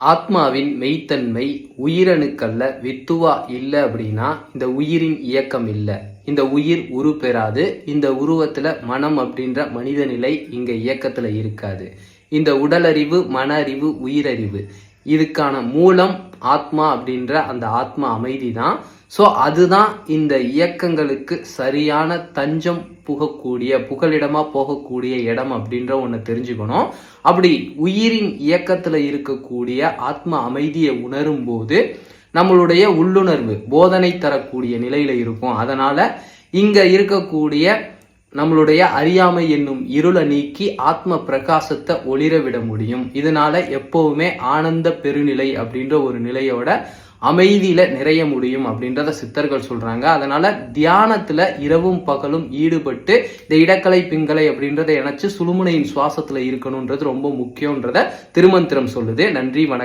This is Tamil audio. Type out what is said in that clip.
ஆத்மாவின் மெய்த்தன்மை உயிரணுக்கள்ல வித்துவா இல்லை அப்படின்னா இந்த உயிரின் இயக்கம் இல்லை. இந்த உயிர் உரு பெறாது. இந்த உருவத்துல மனம் அப்படின்ற மனித நிலை இங்க இயக்கத்துல இருக்காது. இந்த உடலறிவு, மன அறிவு, உயிரறிவு இதுக்கான மூலம் ஆத்மா அப்படின்ற அந்த ஆத்மா அமைதி தான். ஸோ அதுதான் இந்த இயக்கங்களுக்கு சரியான தஞ்சம் புகலிடமா போகக்கூடிய இடம் அப்படின்ற ஒன்று தெரிஞ்சுக்கணும். அப்படி உயிரின் இயக்கத்துல இருக்கக்கூடிய ஆத்ம அமைதியை உணரும் போது நம்மளுடைய உள்ளுணர்வு போதனை தரக்கூடிய நிலையில இருக்கும். அதனால இங்க இருக்கக்கூடிய நம்மளுடைய அறியாமை என்னும் இருளை நீக்கி ஆத்ம பிரகாசத்தை ஒளிர விட முடியும். இதனால எப்பவுமே ஆனந்த பெருநிலை அப்படின்ற ஒரு நிலையோட அமைதியில நிறைய முடியும் அப்படின்றத சித்தர்கள் சொல்றாங்க. அதனால தியானத்துல இரவும் பகலும் ஈடுபட்டு இந்த இடக்கலை பிங்கலை அப்படின்றத இணைச்சு சுழுமுனையின் சுவாசத்துல இருக்கணும்ன்றது ரொம்ப முக்கியம்ன்றத திருமந்திரம் சொல்லுது. நன்றி, வணக்கம்.